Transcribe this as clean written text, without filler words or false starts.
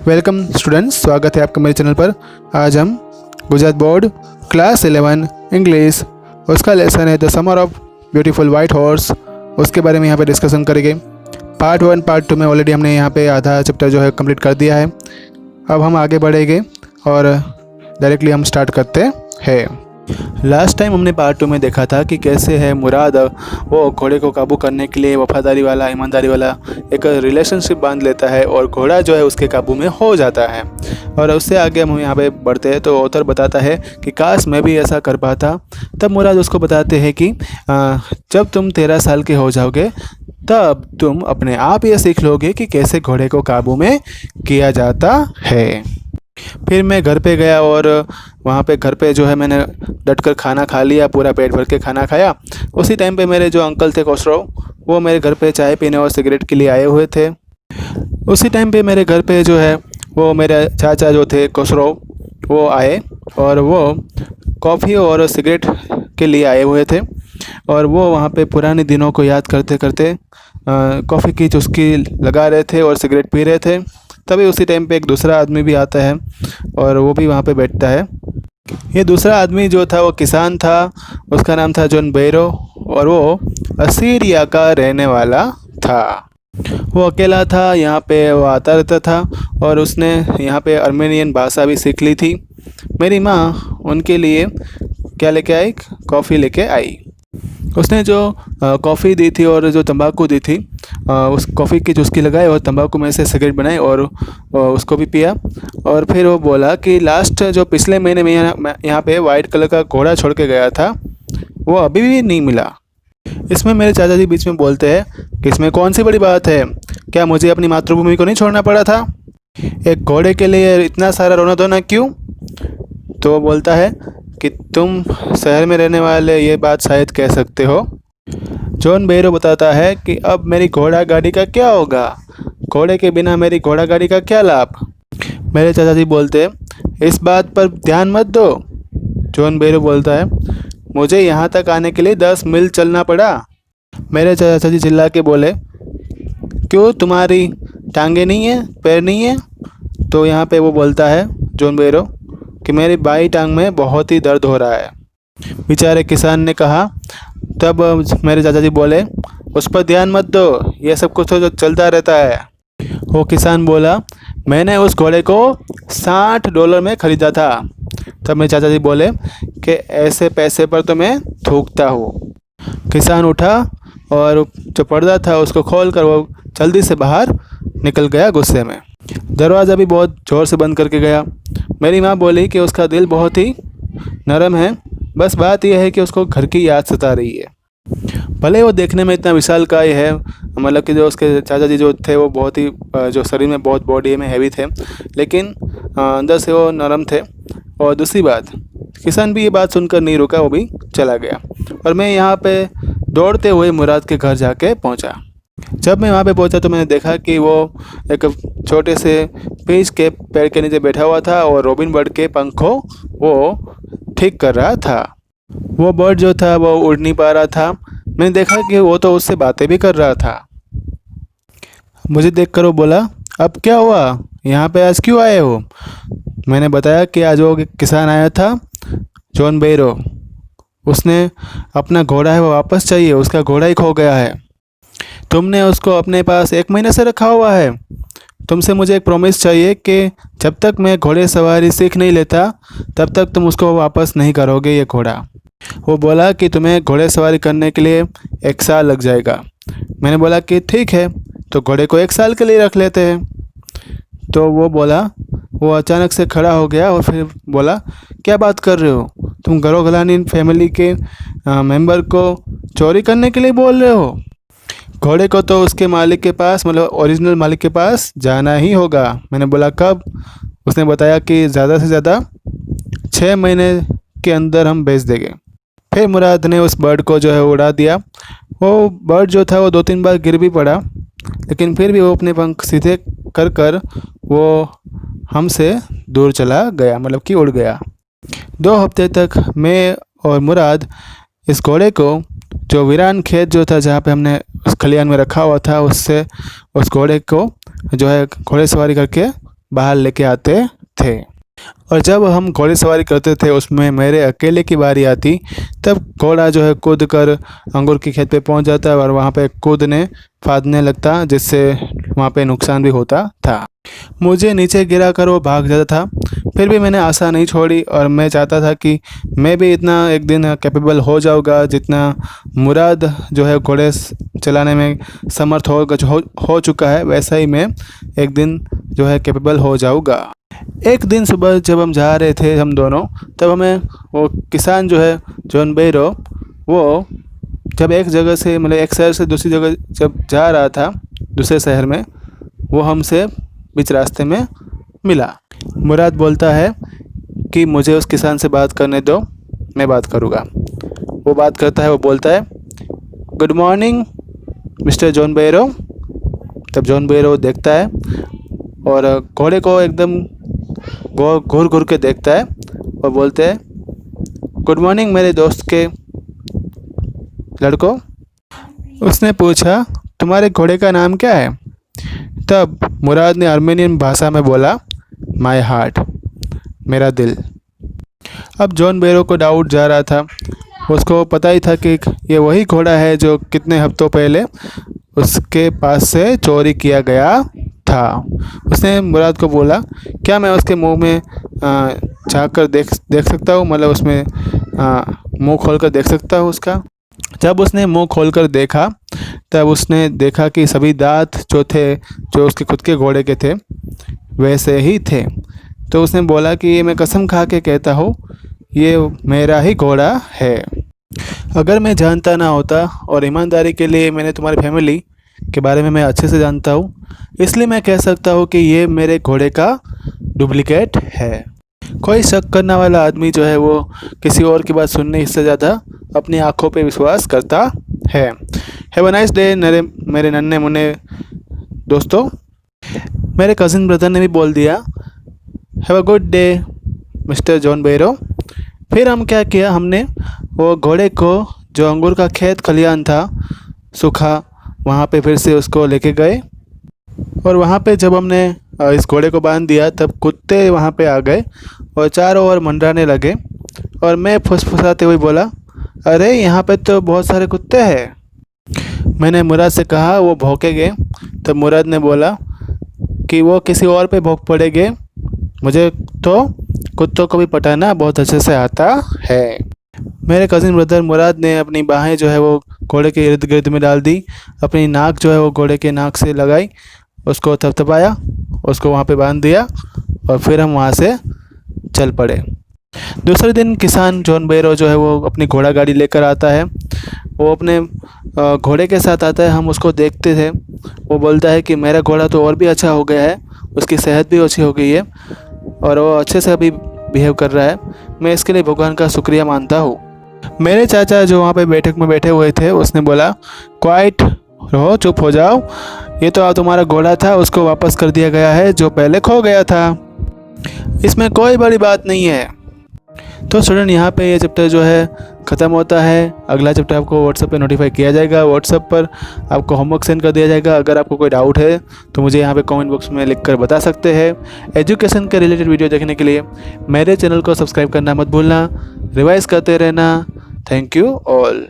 Welcome students, स्वागत है आपका मेरे चैनल पर। आज हम गुजरात बोर्ड क्लास 11 इंग्लिश उसका लेसन है the summer of beautiful white horse, उसके बारे में यहाँ पे डिस्कशन करेंगे। पार्ट 1 पार्ट 2 में ऑलरेडी हमने यहाँ पे आधा चैप्टर जो है कंप्लीट कर दिया है। अब हम आगे बढ़ेंगे और डायरेक्टली हम स्टार्ट करते हैं। लास्ट टाइम हमने पार्ट 2 में देखा था कि कैसे है मुराद वो घोड़े को काबू करने के लिए वफादारी वाला, ईमानदारी वाला एक रिलेशनशिप बांध लेता है और घोड़ा जो है उसके काबू में हो जाता है। और उससे आगे हम यहाँ पे बढ़ते हैं तो ऑथर बताता है कि काश मैं भी ऐसा कर पाता। तब मुराद उसको बताते हैं कि जब तुम 13 साल के हो जाओगे तब तुम अपने आप ये सीख लोगे कि कैसे घोड़े को काबू में किया जाता है। फिर मैं घर पे गया और वहाँ पे घर पे जो है मैंने डट कर खाना खा लिया, पूरा पेट भर के खाना खाया। उसी टाइम पे मेरे जो अंकल थे कोसरो, वो मेरे घर पे चाय पीने और सिगरेट के लिए आए हुए थे। उसी टाइम पे मेरे घर पे जो है वो मेरे चाचा जो थे कोसरो, वो आए और वो कॉफ़ी और सिगरेट के लिए आए हुए थे। और वो वहाँ पे पुराने दिनों को याद करते करते कॉफ़ी की चुस्की लगा रहे थे और सिगरेट पी रहे थे। तभी उसी टाइम पे एक दूसरा आदमी भी आता है और वो भी वहाँ पे बैठता है। ये दूसरा आदमी जो था वो किसान था, उसका नाम था जॉन बैरो और वो असीरिया का रहने वाला था। वो अकेला था, यहाँ पे वो आता रहता था और उसने यहाँ पे अर्मेनियन भाषा भी सीख ली थी। मेरी माँ उनके लिए क्या लेके आई? कॉफ़ी लेके आई। उसने जो कॉफ़ी दी थी और जो तंबाकू दी थी, उस कॉफ़ी की चुस्की लगाई और तंबाकू में से सिगरेट बनाई और उसको भी पिया। और फिर वो बोला कि लास्ट जो पिछले महीने में यहाँ पे वाइट कलर का घोड़ा छोड़ के गया था, वो अभी भी नहीं मिला। इसमें मेरे चाचा जी बीच में बोलते हैं कि इसमें कौन सी बड़ी बात है, क्या मुझे अपनी मातृभूमि को नहीं छोड़ना पड़ा था? एक घोड़े के लिए इतना सारा रोना धोना क्यों? तो वो बोलता है कि तुम शहर में रहने वाले ये बात शायद कह सकते हो। जॉन बैरो बताता है कि अब मेरी घोड़ा गाड़ी का क्या होगा? घोड़े के बिना मेरी घोड़ा गाड़ी का क्या लाभ? मेरे चाचा जी बोलते इस बात पर ध्यान मत दो। जॉन बैरो बोलता है मुझे यहाँ तक आने के लिए 10 मील चलना पड़ा। मेरे चाचा जी चिल्ला के बोले क्यों, तुम्हारी टांगे नहीं है, पैर नहीं है? तो यहाँ पे वो बोलता है जॉन बैरो कि मेरी बाई टांग में बहुत ही दर्द हो रहा है। बेचारे किसान ने कहा। तब मेरे चाचा जी बोले उस पर ध्यान मत दो, ये सब कुछ तो जो चलता रहता है। वो किसान बोला मैंने उस घोड़े को $60 में ख़रीदा था। तब मेरे चाचा जी बोले कि ऐसे पैसे पर तो मैं थूकता हूँ। किसान उठा और जो पर्दा था उसको खोल कर वो जल्दी से बाहर निकल गया गुस्से में। दरवाज़ा भी बहुत ज़ोर से बंद करके गया। मेरी माँ बोली कि उसका दिल बहुत ही नरम है, बस बात यह है कि उसको घर की याद सता रही है। भले वो देखने में इतना विशालकाय है, मतलब कि जो उसके चाचा जी जो थे वो बहुत ही जो शरीर में बहुत बॉडी में हैवी थे, लेकिन अंदर से वो नरम थे। और दूसरी बात, किसान भी ये बात सुनकर नहीं रुका, वो भी चला गया। और मैं यहाँ पे दौड़ते हुए मुराद के घर जाके पहुँचा। जब मैं वहाँ पे पहुँचा तो मैंने देखा कि वो एक छोटे से पेज के पेड़ के नीचे बैठा हुआ था और रॉबिन बर्ड के पंखों वो ठीक कर रहा था। वो बर्ड जो था वो उड़ नहीं पा रहा था। मैंने देखा कि वो तो उससे बातें भी कर रहा था। मुझे देखकर वो बोला अब क्या हुआ, यहाँ पे आज क्यों आए हो? मैंने बताया कि आज वो किसान आया था जॉन बैरो, उसने अपना घोड़ा है वो वापस चाहिए, उसका घोड़ा ही खो गया है। तुमने उसको अपने पास 1 महीने से रखा हुआ है। तुमसे मुझे एक प्रॉमिस चाहिए कि जब तक मैं घोड़े सवारी सीख नहीं लेता तब तक तुम उसको वापस नहीं करोगे ये घोड़ा। वो बोला कि तुम्हें घोड़े सवारी करने के लिए 1 साल लग जाएगा। मैंने बोला कि ठीक है, तो घोड़े को 1 साल के लिए रख लेते हैं। तो वो बोला, वो अचानक से खड़ा हो गया और फिर बोला क्या बात कर रहे हो? तुम गरो गलानी फैमिली के मेंबर को चोरी करने के लिए बोल रहे हो? घोड़े को तो उसके मालिक के पास, मतलब ओरिजिनल मालिक के पास जाना ही होगा। मैंने बोला कब? उसने बताया कि ज़्यादा से ज़्यादा 6 महीने के अंदर हम बेच देंगे। फिर मुराद ने उस बर्ड को जो है उड़ा दिया। वो बर्ड जो था वो 2-3 बार गिर भी पड़ा, लेकिन फिर भी वो अपने पंख सीधे कर कर वो हमसे दूर चला गया, मतलब कि उड़ गया। 2 हफ्ते तक मैं और मुराद इस घोड़े को, जो वीरान खेत जो था जहाँ पे हमने उस खलियान में रखा हुआ था, उससे उस घोड़े को जो है घोड़े सवारी करके बाहर लेके आते थे। और जब हम घोड़े सवारी करते थे उसमें मेरे अकेले की बारी आती, तब घोड़ा जो है कूद कर अंगूर की खेत पे पहुंच जाता और वहाँ पे कूदने फादने लगता, जिससे वहाँ पे नुकसान भी होता था। मुझे नीचे गिरा कर वो भाग जाता था, फिर भी मैंने आशा नहीं छोड़ी और मैं चाहता था कि मैं भी इतना एक दिन कैपेबल हो जाऊँगा जितना मुराद जो है घोड़े चलाने में समर्थ हो चुका है, वैसा ही मैं एक दिन जो है कैपेबल हो जाऊँगा। एक दिन सुबह जब हम जा रहे थे हम दोनों, तब हमें वो किसान जो है जॉन बेरो, वो जब एक जगह से मतलब एक शहर से दूसरी जगह जब जा रहा था दूसरे शहर में, वो हमसे बीच रास्ते में मिला। मुराद बोलता है कि मुझे उस किसान से बात करने दो, मैं बात करूँगा। वो बात करता है, वो बोलता है गुड मॉर्निंग मिस्टर जॉन बेरो। तब जॉन बेरो देखता है और घोड़े को एकदम घूर घूर के देखता है और बोलते हैं गुड मॉर्निंग मेरे दोस्त के लड़कों। उसने पूछा तुम्हारे घोड़े का नाम क्या है? तब मुराद ने आर्मेनियन भाषा में बोला माय हार्ट, मेरा दिल। अब जॉन बेरो को डाउट जा रहा था, उसको पता ही था कि ये वही घोड़ा है जो कितने हफ्तों पहले उसके पास से चोरी किया गया था। उसने मुराद को बोला क्या मैं उसके मुंह में झाँक कर देख सकता हूँ, मतलब उसमें मुंह खोल कर देख सकता हूँ उसका। जब उसने मुंह खोलकर देखा तब उसने देखा कि सभी दांत जो थे, जो उसके खुद के घोड़े के थे, वैसे ही थे। तो उसने बोला कि ये मैं कसम खा के कहता हूँ ये मेरा ही घोड़ा है। अगर मैं जानता ना होता और ईमानदारी के लिए मैंने तुम्हारी फैमिली के बारे में मैं अच्छे से जानता हूँ, इसलिए मैं कह सकता हूँ कि ये मेरे घोड़े का डुप्लीकेट है। कोई शक करने वाला आदमी जो है वो किसी और की बात सुनने से ज़्यादा अपनी आँखों पे विश्वास करता है। हैव अ नाइस डे मेरे नन्हे मुन्ने दोस्तों। मेरे कज़िन ब्रदर ने भी बोल दिया have a good day mister John बेरो। फिर हम क्या किया, हमने वो घोड़े को जो अंगूर का खेत खलियान था सूखा, वहाँ पे फिर से उसको लेके गए और वहाँ पे जब हमने इस घोड़े को बांध दिया तब कुत्ते वहाँ पे आ गए और चारों ओर मंडराने लगे और मैं फुसफुसाते हुए बोला अरे यहाँ पे तो बहुत सारे कुत्ते हैं। मैंने मुराद से कहा वो भौंकेंगे, तब मुराद ने बोला कि वो किसी और पे भौंक पड़ेंगे, मुझे तो कुत्तों को भी पटाना बहुत अच्छे से आता है। मेरे कज़िन ब्रदर मुराद ने अपनी बाहें जो है वो घोड़े के इर्द गिर्द में डाल दी, अपनी नाक जो है वो घोड़े के नाक से लगाई, उसको थपथपाया, उसको वहाँ पे बांध दिया और फिर हम वहाँ से चल पड़े। दूसरे दिन किसान जॉन बेरो जो है वो अपनी घोड़ा गाड़ी लेकर आता है, वो अपने घोड़े के साथ आता है, हम उसको देखते थे। वो बोलता है कि मेरा घोड़ा तो और भी अच्छा हो गया है, उसकी सेहत भी अच्छी हो गई है और वो अच्छे से अभी बिहेव कर रहा है, मैं इसके लिए भगवान का शुक्रिया मानता हूँ। मेरे चाचा जो वहाँ पे बैठक में बैठे हुए थे उसने बोला क्वाइट रहो, चुप हो जाओ, ये तो तुम्हारा घोड़ा था, उसको वापस कर दिया गया है जो पहले खो गया था, इसमें कोई बड़ी बात नहीं है। तो स्टूडेंट यहाँ पे ये चैप्टर जो है ख़त्म होता है। अगला चैप्टर आपको व्हाट्सएप पे नोटिफाई किया जाएगा, व्हाट्सएप पर आपको होमवर्क सेंड कर दिया जाएगा। अगर आपको कोई डाउट है तो मुझे यहाँ पे कमेंट बॉक्स में लिखकर बता सकते हैं। एजुकेशन के रिलेटेड वीडियो देखने के लिए मेरे चैनल को सब्सक्राइब करना मत भूलना, रिवाइज करते रहना। Thank you all.